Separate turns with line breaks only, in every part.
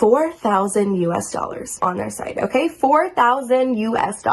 $4,000 US on their site, okay? $4,000 US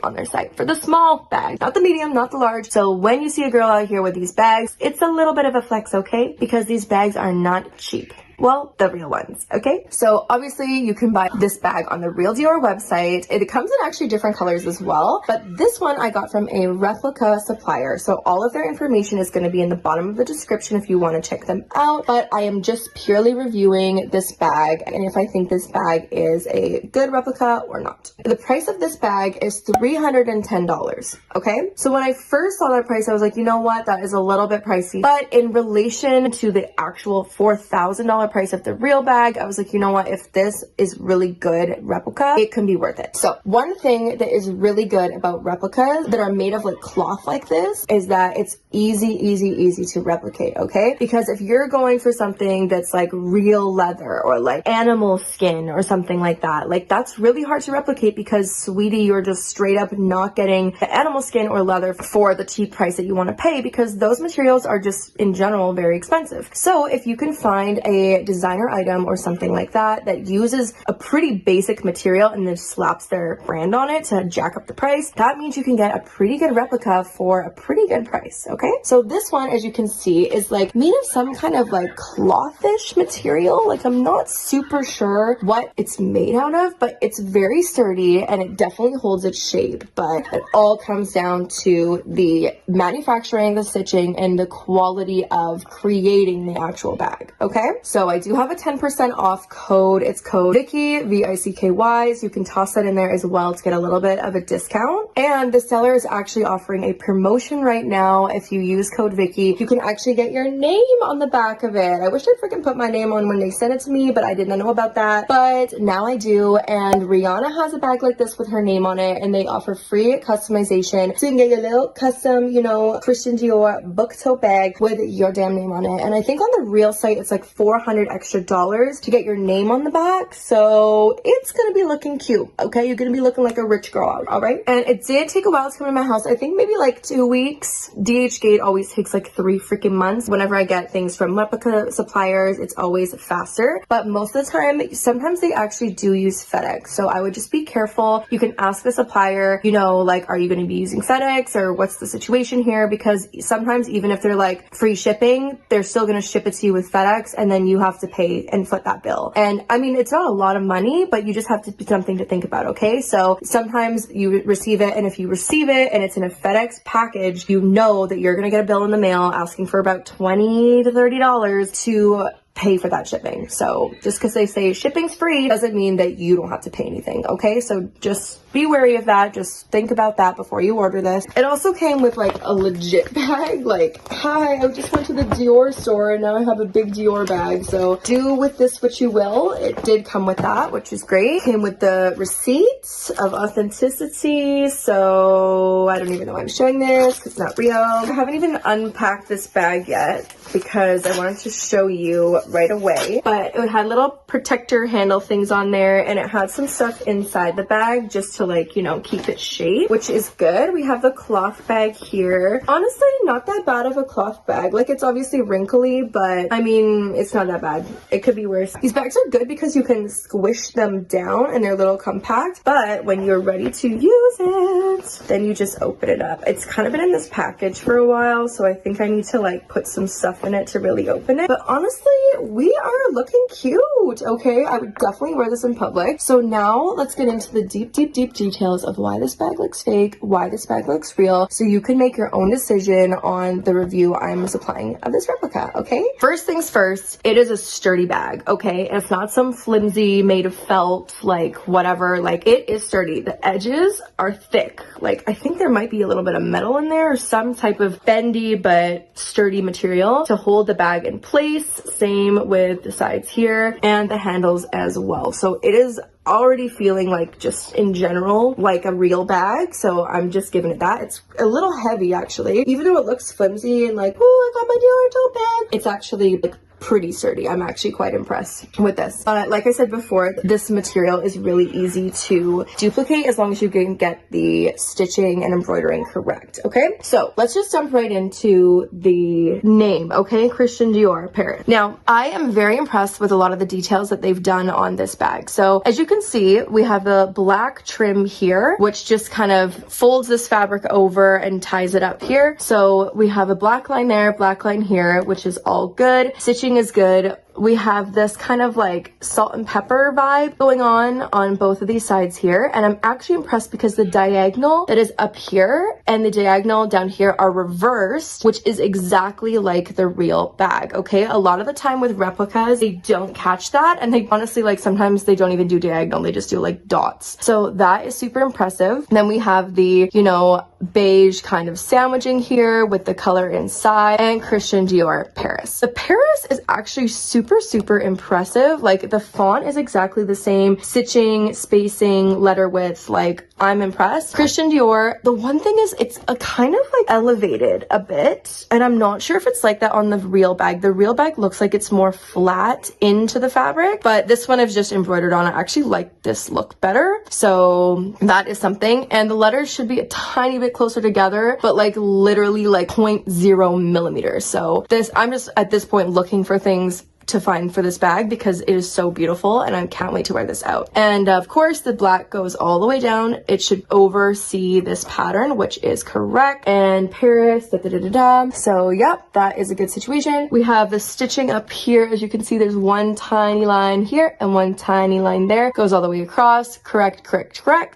on their site for the small bag, not the medium, not the large. So when you see a girl out here with these bags, it's a little bit of a flex, okay? Because these bags are not cheap. Well, the real ones, okay? So obviously you can buy this bag on the Real Dior website. It comes in actually different colors as well, but this one I got from a replica supplier. So all of their information is going to be in the bottom of the description if you want to check them out, but I am just purely reviewing this bag and if I think this bag is a good replica or not. The price of this bag is $310, okay? So when I first saw that price, I was like, you know what? That is a little bit pricey, but in relation to the actual $4,000 price of the real bag, I was like, you know what, if this is really good replica, it can be worth it. So one thing that is really good about replicas that are made of like cloth like this is that it's easy to replicate, okay? Because if you're going for something that's like real leather or like animal skin or something like that, like that's really hard to replicate because, sweetie, you're just straight up not getting the animal skin or leather for the cheap price that you want to pay because those materials are just in general very expensive. So if you can find a designer item or something like that that uses a pretty basic material and then slaps their brand on it to jack up the price, that means you can get a pretty good replica for a pretty good price, okay? So this one, as you can see, is like made of some kind of like clothish material. Like I'm not super sure what it's made out of, but it's very sturdy and it definitely holds its shape. But it all comes down to the manufacturing, the stitching, and the quality of creating the actual bag, okay? So I do have a 10% off code. It's code Vicky, V-I-C-K-Y. So you can toss that in there as well to get a little bit of a discount. And the seller is actually offering a promotion right now. If you use code Vicky, you can actually get your name on the back of it. I wish I freaking put my name on when they sent it to me, but I did not know about that. But now I do. And Rihanna has a bag like this with her name on it, and they offer free customization. So you can get your little custom, you know, Christian Dior book tote bag with your damn name on it. And I think on the real site, it's like $400 extra to get your name on the back. So it's gonna be looking cute, okay? You're gonna be looking like a rich girl, all right? And it did take a while to come to my house. I think maybe like 2 weeks. DH Gate always takes like 3 freaking months. Whenever I get things from replica suppliers, it's always faster. But most of the time, sometimes they actually do use FedEx. So I would just be careful. You can ask the supplier, you know, like, are you gonna be using FedEx or what's the situation here? Because sometimes even if they're like free shipping, they're still gonna ship it to you with FedEx and then you have to pay and foot that bill. And I mean, it's not a lot of money, but you just have to be something to think about, okay? So sometimes you receive it, and if you receive it and it's in a FedEx package, you know that you're gonna get a bill in the mail asking for about $20 to $30 to pay for that shipping. So just because they say shipping's free doesn't mean that you don't have to pay anything, okay? So just be wary of that. Just think about that before you order this. It also came with like a legit bag. Like, hi, I just went to the Dior store and now I have a big Dior bag. So do with this what you will. It did come with that, which is great. Came with the receipts of authenticity. So I don't even know why I'm showing this because it's not real. I haven't even unpacked this bag yet because I wanted to show you right away. But it had little protector handle things on there, and it had some stuff inside the bag just to, like, you know, keep its shape, which is good. We have the cloth bag here. Honestly, not that bad of a cloth bag. Like, it's obviously wrinkly, but I mean, it's not that bad. It could be worse. These bags are good because you can squish them down and they're a little compact, but when you're ready to use it, then you just open it up. It's kind of been in this package for a while, so I think I need to like put some stuff in it to really open it. But honestly, we are looking cute, okay? I would definitely wear this in public. So now let's get into the deep details of why this bag looks fake, why this bag looks real, so you can make your own decision on the review I'm supplying of this replica, okay? First things first, it is a sturdy bag, okay? It's not some flimsy made of felt, like whatever. Like, it is sturdy. The edges are thick. Like, I think there might be a little bit of metal in there or some type of bendy but sturdy material to hold the bag in place. Same with the sides here and the handles as well. So it is already feeling like, just in general, like a real bag. So I'm just giving it that. It's a little heavy actually, even though it looks flimsy and like, oh, I got my Dior tote bag. It's actually like pretty sturdy. I'm actually quite impressed with this. Like I said before, this material is really easy to duplicate as long as you can get the stitching and embroidering correct, okay? So let's just jump right into the name, okay? Christian Dior, Paris. Now, I am very impressed with a lot of the details that they've done on this bag. So as you can see, we have the black trim here, which just kind of folds this fabric over and ties it up here. So we have a black line there, black line here, which is all good. Stitching is good. We have this kind of like salt and pepper vibe going on both of these sides here. And I'm actually impressed because the diagonal that is up here and the diagonal down here are reversed, which is exactly like the real bag, okay? A lot of the time with replicas, they don't catch that. And they honestly, like sometimes they don't even do diagonal, they just do like dots. So that is super impressive. Then we have the, you know, beige kind of sandwiching here with the color inside, and Christian Dior Paris. The Paris is actually super impressive. Like the font is exactly the same, stitching, spacing, letter width, like I'm impressed. Christian Dior, the one thing is it's a kind of like elevated a bit, and I'm not sure if it's like that on the real bag. The real bag looks like it's more flat into the fabric, but this one I've just embroidered on. I actually like this look better, so that is something. And the letters should be a tiny bit closer together, but like literally like 0.0 millimeters. So this, I'm just at this point looking for things to find for this bag because it is so beautiful and I can't wait to wear this out. And of course the black goes all the way down. It should oversee this pattern, which is correct. And Paris, So yep, that is a good situation. We have the stitching up here. As you can see, there's one tiny line here and one tiny line there. Goes all the way across. Correct.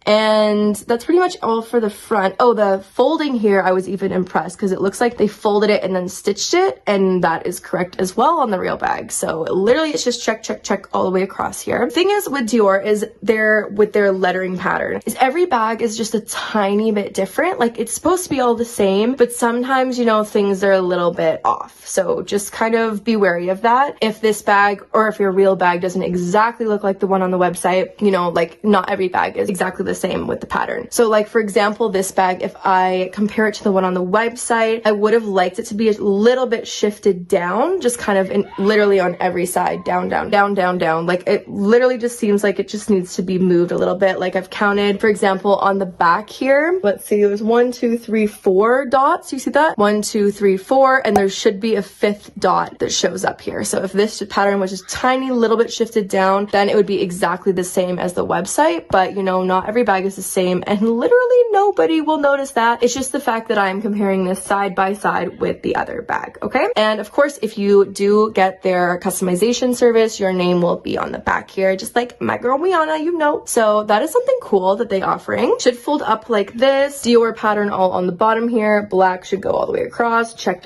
And that's pretty much all for the front. Oh, the folding here, I was even impressed because it looks like they folded it and then stitched it, and that is correct as well on the real bag. So literally it's just check all the way across here. The thing is with Dior is with their lettering pattern is every bag is just a tiny bit different. Like it's supposed to be all the same, but sometimes, you know, things are a little bit off. So just kind of be wary of that. If this bag or if your real bag doesn't exactly look like the one on the website, you know, like not every bag is exactly the same with the pattern. So like for example, this bag, if I compare it to the one on the website, I would have liked it to be a little bit shifted down, just kind of literally on every side, down. Like it literally just seems like it just needs to be moved a little bit. Like I've counted, for example, on the back here, let's see, there's 1, 2, 3, 4 dots. You see that? 1, 2, 3, 4, and there should be a 5th dot that shows up here. So if this pattern was just tiny little bit shifted down, then it would be exactly the same as the website. But you know, not every bag is the same, and literally nobody will notice that. It's just the fact that I'm comparing this side by side with the other bag, okay? And of course, if you do get their customization service, your name will be on the back here, just like my girl Rihanna, you know. So that is something cool that they offering. Should fold up like this. Dior pattern all on the bottom here. Black should go all the way across. Check.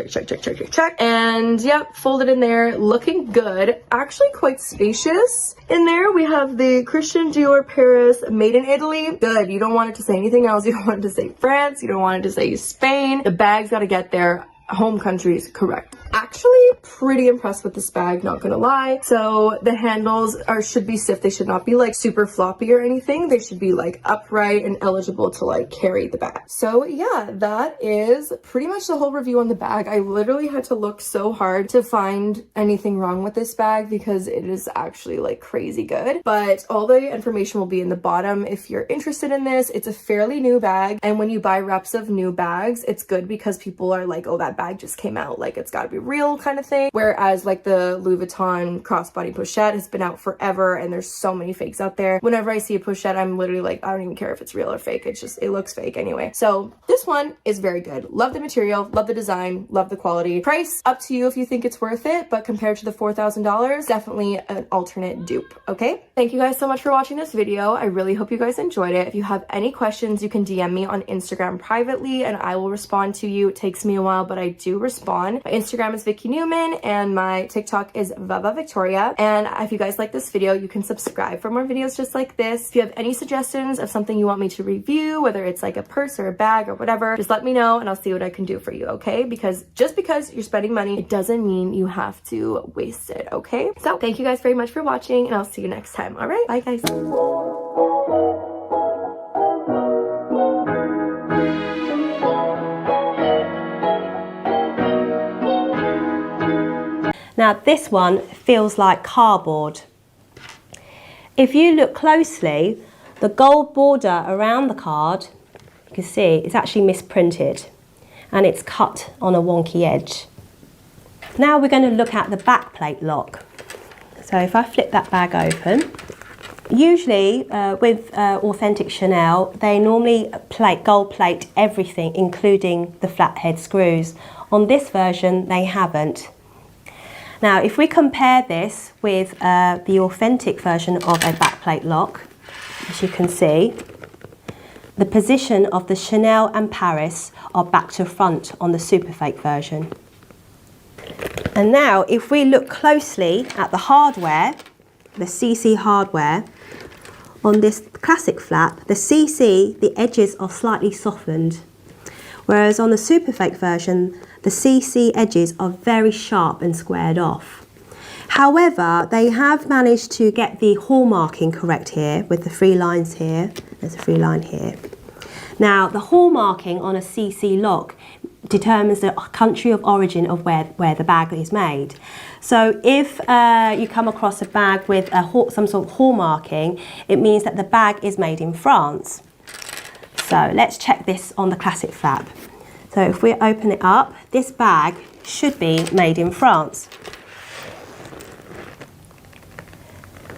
And yep, folded in there, looking good. Actually quite spacious. In there we have the Christian Dior Paris, made in Italy. Good. You don't want it to say anything else. You don't want it to say France. You don't want it to say Spain. The bag's got to get their home countries correct. Actually pretty impressed with this bag, not gonna lie. So the handles should be stiff. They should not be like super floppy or anything. They should be like upright and eligible to like carry the bag. So yeah, that is pretty much the whole review on the bag. I literally had to look so hard to find anything wrong with this bag because it is actually like crazy good. But all the information will be in the bottom if you're interested in this. It's a fairly new bag, and when you buy reps of new bags, it's good because people are like, oh, that bag just came out, like it's got to be real kind of thing. Whereas like the Louis Vuitton crossbody pochette has been out forever, and there's so many fakes out there. Whenever I see a pochette, I'm literally like, I don't even care if it's real or fake. It's just, it looks fake anyway. So this one is very good. Love the material, love the design, love the quality. Price up to you if you think it's worth it, but compared to the $4,000, definitely an alternate dupe. Okay, thank you guys so much for watching this video. I really hope you guys enjoyed it. If you have any questions, you can DM me on Instagram privately and I will respond to you. It takes me a while, but I do respond. My Instagram is Vicky Newman and my TikTok is Vava Victoria. And if you guys like this video, you can subscribe for more videos just like this. If you have any suggestions of something you want me to review, whether it's like a purse or a bag or whatever, just let me know and I'll see what I can do for you, okay? Because just because you're spending money, it doesn't mean you have to waste it, okay? So thank you guys very much for watching and I'll see you next time. All right, bye guys.
Now this one feels like cardboard. If you look closely, the gold border around the card, you can see it's actually misprinted and it's cut on a wonky edge. Now we're going to look at the back plate lock. So if I flip that bag open, usually with authentic Chanel, they normally gold plate everything, including the flathead screws. On this version, they haven't. Now, if we compare this with the authentic version of a backplate lock, as you can see, the position of the Chanel and Paris are back to front on the super fake version. And now, if we look closely at the hardware, the CC hardware, on this classic flap, the CC, the edges are slightly softened, whereas on the super fake version, the CC edges are very sharp and squared off. However, they have managed to get the hallmarking correct here with the 3 lines here. There's a 3 line here. Now, the hallmarking on a CC lock determines the country of origin of where the bag is made. So if you come across a bag with some sort of hallmarking, it means that the bag is made in France. So let's check this on the classic flap. So if we open it up, this bag should be made in France.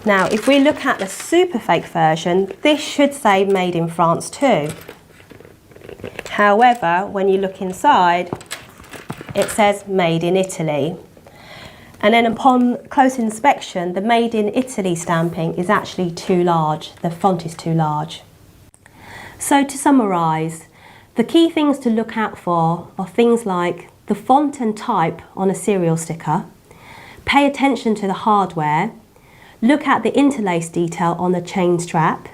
Now, if we look at the super fake version, this should say made in France too. However, when you look inside, it says made in Italy. And then upon close inspection, the made in Italy stamping is actually too large. The font is too large. So to summarise, the key things to look out for are things like the font and type on a serial sticker, pay attention to the hardware, look at the interlace detail on the chain strap,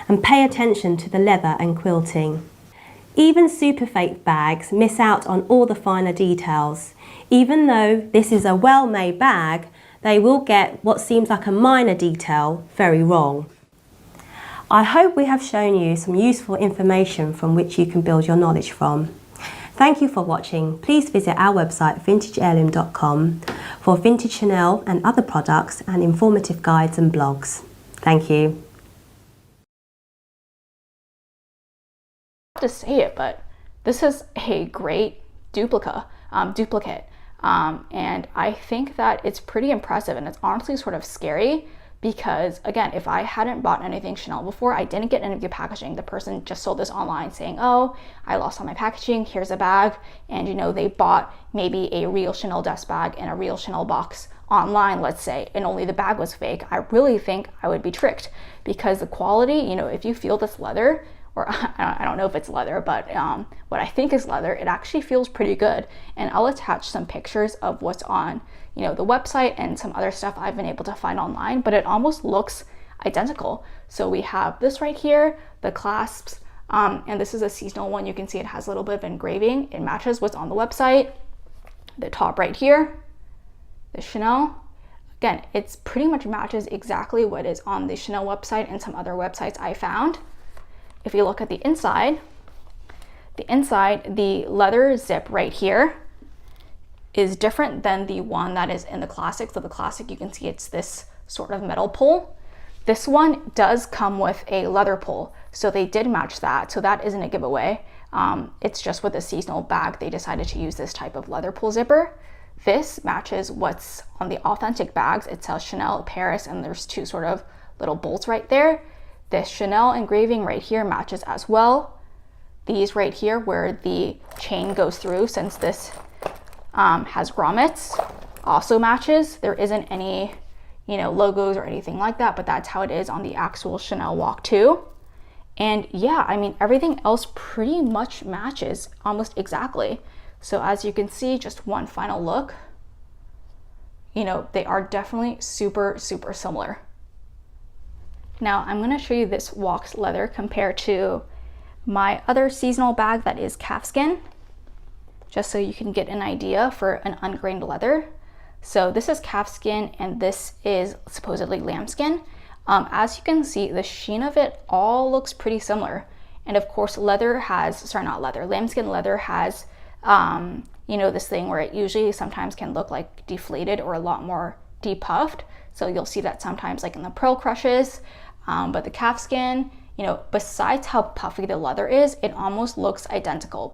and pay attention to the leather and quilting. Even super fake bags miss out on all the finer details. Even though this is a well-made bag, they will get what seems like a minor detail very wrong. I hope we have shown you some useful information from which you can build your knowledge from. Thank you for watching. Please visit our website vintageheirloom.com for vintage Chanel and other products and informative guides and blogs. Thank you.
To say it, but this is a great duplicate, and I think that it's pretty impressive, and it's honestly sort of scary because, again, if I hadn't bought anything Chanel before, I didn't get any of the packaging. The person just sold this online saying, oh, I lost all my packaging, here's a bag, and they bought maybe a real Chanel desk bag and a real Chanel box online, let's say, and only the bag was fake. I really think I would be tricked because the quality, if you feel this leather, or I don't know if it's leather, but what I think is leather, it actually feels pretty good. And I'll attach some pictures of what's on, the website and some other stuff I've been able to find online, but it almost looks identical. So we have this right here, the clasps, and this is a seasonal one. You can see it has a little bit of engraving. It matches what's on the website. The top right here, the Chanel. Again, it's pretty much matches exactly what is on the Chanel website and some other websites I found. If you look at the inside, the leather zip right here is different than the one that is in the classic. So the classic, you can see it's this sort of metal pull. This one does come with a leather pull, so they did match that. So that isn't a giveaway. It's just with a seasonal bag, they decided to use this type of leather pull zipper. This matches what's on the authentic bags. It says Chanel, Paris, and there's 2 sort of little bolts right there. This Chanel engraving right here matches as well. These right here where the chain goes through, since this has grommets, also matches. There isn't any, logos or anything like that, but that's how it is on the actual Chanel Walk 2. And yeah, I mean, everything else pretty much matches almost exactly. So as you can see, just one final look, they are definitely super, super similar. Now I'm going to show you this waxed leather compared to my other seasonal bag that is calfskin, just so you can get an idea for an ungrained leather. So this is calfskin and this is supposedly lambskin. As you can see, the sheen of it all looks pretty similar. And of course, lambskin leather has, you know, this thing where it usually sometimes can look like deflated or a lot more depuffed. So you'll see that sometimes like in the pearl crushes, but the calfskin, you know, besides how puffy the leather is, it almost looks identical.